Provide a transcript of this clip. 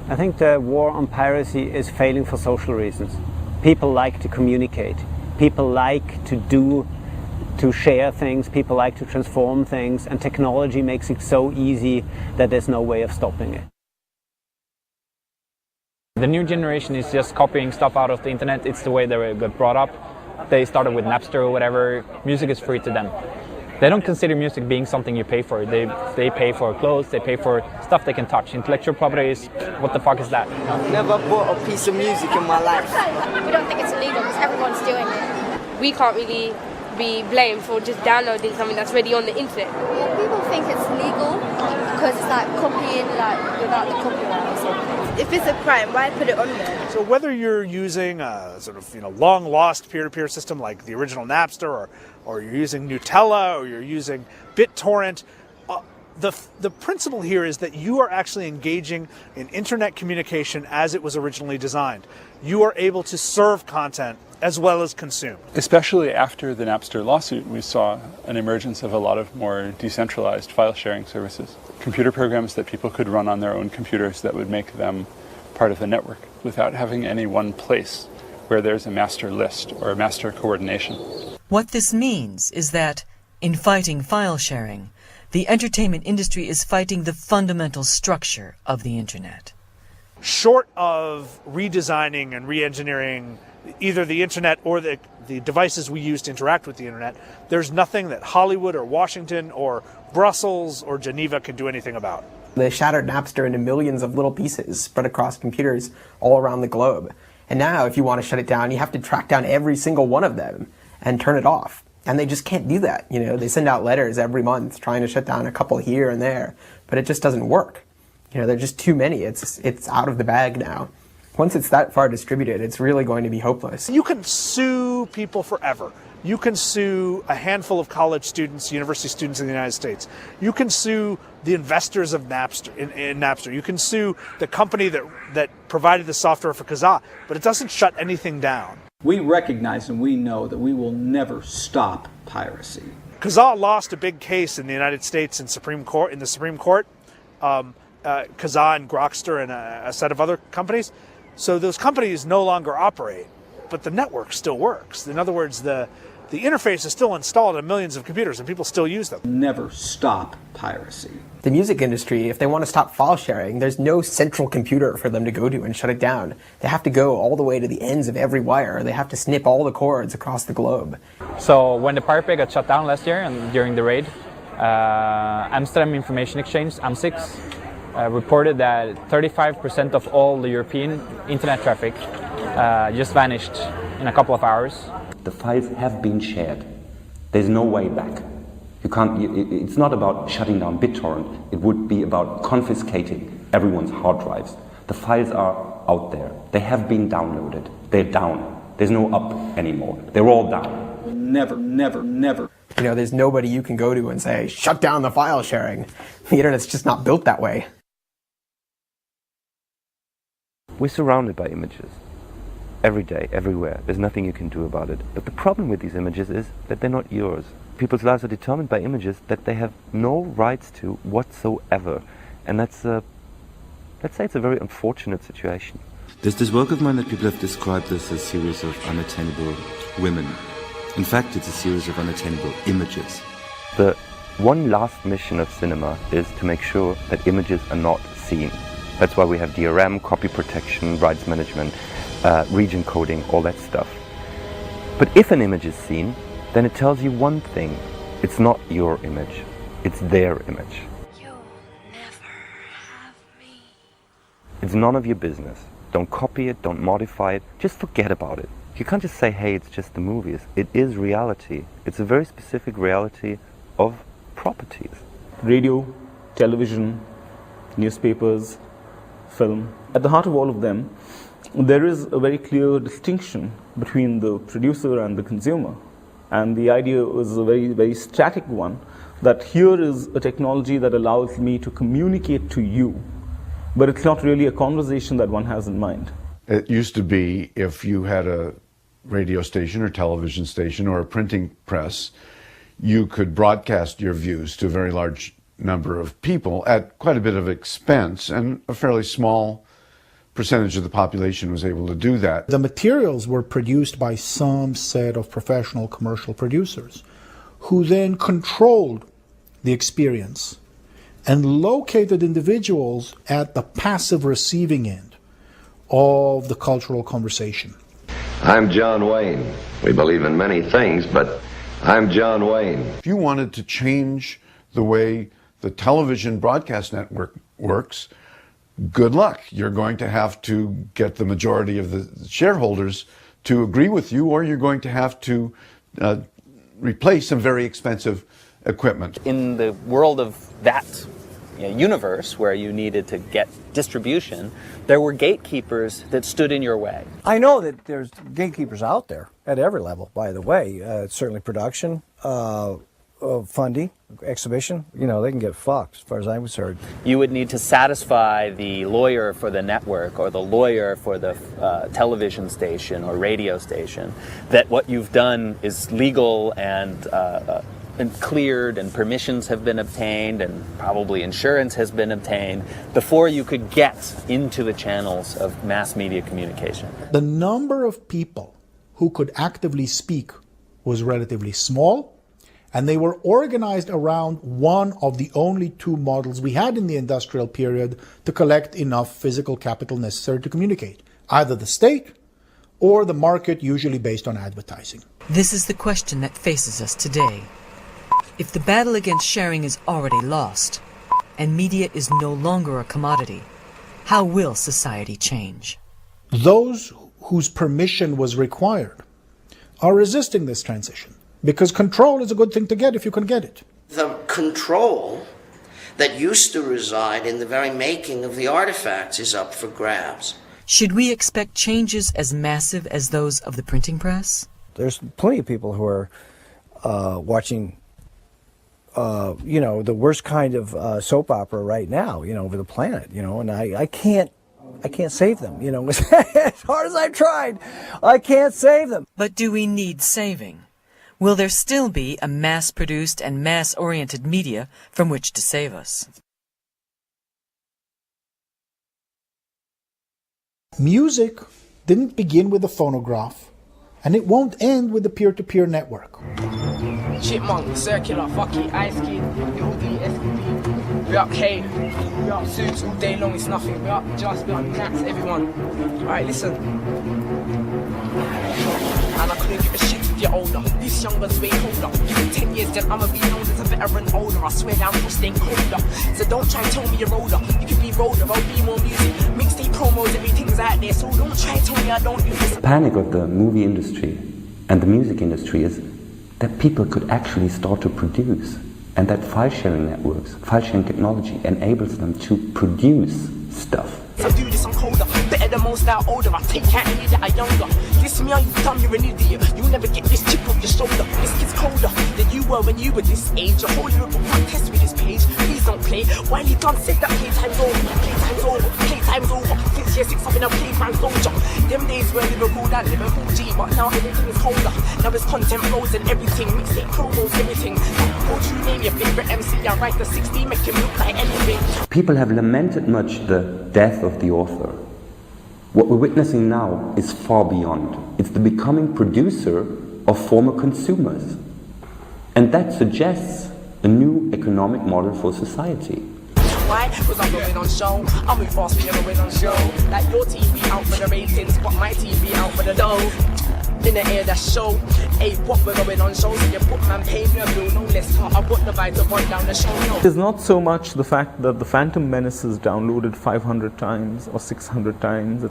I think the war on piracy is failing for social reasons. People like to communicate. People like to share things. People like to transform things. And technology makes it so easy that there's no way of stopping it. The new generation is just copying stuff out of the internet. It's the way they got brought up. They started with Napster or whatever. Music is free to them. They don't consider music being something you pay for. They pay for clothes, they pay for stuff they can touch. Intellectual property is, what the fuck is that? I've never bought a piece of music in my life. We don't think it's illegal because everyone's doing it. We can't really be blamed for just downloading something that's already on the internet. Yeah, people think it's legal because it's like copying like without the copyright or something. If it's a crime, why put it on there? So whether you're using a sort of long lost peer-to-peer system like the original Napster, or you're using Nutella, or you're using BitTorrent, the principle here is that you are actually engaging in internet communication as it was originally designed. You are able to serve content as well as consume. Especially after the Napster lawsuit, we saw an emergence of a lot of more decentralized file sharing services. Computer programs that people could run on their own computers that would make them part of the network without having any one place where there's a master list or a master coordination. What this means is that, in fighting file sharing, the entertainment industry is fighting the fundamental structure of the internet. Short of redesigning and re-engineering either the internet or the devices we use to interact with the internet, there's nothing that Hollywood or Washington or Brussels or Geneva can do anything about. They shattered Napster into millions of little pieces spread across computers all around the globe. And now, if you want to shut it down, you have to track down every single one of them and turn it off. And they just can't do that. They send out letters every month trying to shut down a couple here and there, but it just doesn't work. There are just too many. It's out of the bag now. Once it's that far distributed, it's really going to be hopeless. You can sue people forever. You can sue a handful of college students, university students in the United States. You can sue the investors of Napster in Napster. You can sue the company that provided the software for Kazaa, but it doesn't shut anything down. We recognize and we know that we will never stop piracy. Kazaa lost a big case in the United States in the Supreme Court. Kazaa and Grokster and a set of other companies. So those companies no longer operate, but the network still works. In other words, the interface is still installed on millions of computers and people still use them. Never stop piracy. The music industry, if they want to stop file sharing, there's no central computer for them to go to and shut it down. They have to go all the way to the ends of every wire. They have to snip all the cords across the globe. So when the Pirate Bay got shut down last year and during the raid, Amsterdam Information Exchange, AMSIX, reported that 35% of all the European internet traffic just vanished in a couple of hours. The files have been shared. There's no way back. It's not about shutting down BitTorrent. It would be about confiscating everyone's hard drives. The files are out there. They have been downloaded. They're down. There's no up anymore. They're all down. Never, never, never. There's nobody you can go to and say, shut down the file sharing. The internet's just not built that way. We're surrounded by images. Every day, everywhere. There's nothing you can do about it. But the problem with these images is that they're not yours. People's lives are determined by images that they have no rights to whatsoever. And let's say it's a very unfortunate situation. There's this work of mine that people have described as a series of unattainable women. In fact, it's a series of unattainable images. The one last mission of cinema is to make sure that images are not seen. That's why we have DRM, copy protection, rights management, region coding, all that stuff. But if an image is seen, then it tells you one thing. It's not your image. It's their image. You'll never have me. It's none of your business. Don't copy it, don't modify it, just forget about it. You can't just say, hey, it's just the movies. It is reality. It's a very specific reality of properties. Radio, television, newspapers, film. At the heart of all of them, there is a very clear distinction between the producer and the consumer. And the idea is a very, very static one, that here is a technology that allows me to communicate to you, but it's not really a conversation that one has in mind. It used to be if you had a radio station or television station or a printing press, you could broadcast your views to a very large number of people at quite a bit of expense and a fairly small percentage of the population was able to do that. The materials were produced by some set of professional commercial producers who then controlled the experience and located individuals at the passive receiving end of the cultural conversation. I'm John Wayne. We believe in many things, but I'm John Wayne. If you wanted to change the way the television broadcast network works, good luck. You're going to have to get the majority of the shareholders to agree with you, or you're going to have to replace some very expensive equipment. In the world of that universe where you needed to get distribution, there were gatekeepers that stood in your way. I know that there's gatekeepers out there at every level, by the way. Certainly production, funding, exhibition, they can get fucked as far as I'm concerned. You would need to satisfy the lawyer for the network or the lawyer for the television station or radio station that what you've done is legal and cleared and permissions have been obtained and probably insurance has been obtained before you could get into the channels of mass media communication. The number of people who could actively speak was relatively small, and they were organized around one of the only two models we had in the industrial period to collect enough physical capital necessary to communicate, either the state or the market, usually based on advertising. This is the question that faces us today. If the battle against sharing is already lost, and media is no longer a commodity, how will society change? Those whose permission was required are resisting this transition, because control is a good thing to get if you can get it. The control that used to reside in the very making of the artifacts is up for grabs. Should we expect changes as massive as those of the printing press? There's plenty of people who are watching the worst kind of soap opera right now, over the planet, and I can't save them, as hard as I've tried, I can't save them. But do we need saving? Will there still be a mass-produced and mass-oriented media from which to save us? Music didn't begin with the phonograph, and it won't end with the peer-to-peer network. Chipmunk, circular, fuck it, ice kid, little D, SQP. We up K, we up suits all day long, it's nothing. We up just, we up Nats, everyone. Alright, listen. And I couldn't give a shit if you're older. This younger's way older. Give me 10 years, then I'ma be known as a veteran older. I swear down, I'm staying colder. So don't try and tell me you're older. You can be older, I'll be more music. Mixtape promos, everything's out there. So don't try and tell me I don't do this. The panic of the movie industry and the music industry is that people could actually start to produce, and that file-sharing networks, file-sharing technology enables them to produce stuff. I do this, I'm colder, better than most out older. I take out any that are younger. Listen me, are you dumb? You're an idiot. You'll never get this chip off your shoulder. This kid's colder than you were when you were this age. A whole little contest with this page. Please don't play. While you done said that playtime's over, playtime's over, playtime's over. Since year 6 I've been a playman soldier. Them days were Liverpool and Liverpool G, but now everything is colder. Now it's content roads and everything, mixtape promos, everything. Won't you name your favorite MC? I write the 60, make him look like anything. People have lamented much the death of the author. What we're witnessing now is far beyond. It's the becoming producer of former consumers. And that suggests a new economic model for society. Why? Because I'm going on show. I'm with fast, we never win on show. Like your TV out for the ratings, but my TV out for the dough. In the air that show, hey, what we're going on show. So you put man pay me a bill, no less. I put the vibe to run down the show, no. It's not so much the fact that the Phantom Menace is downloaded 500 times or 600 times.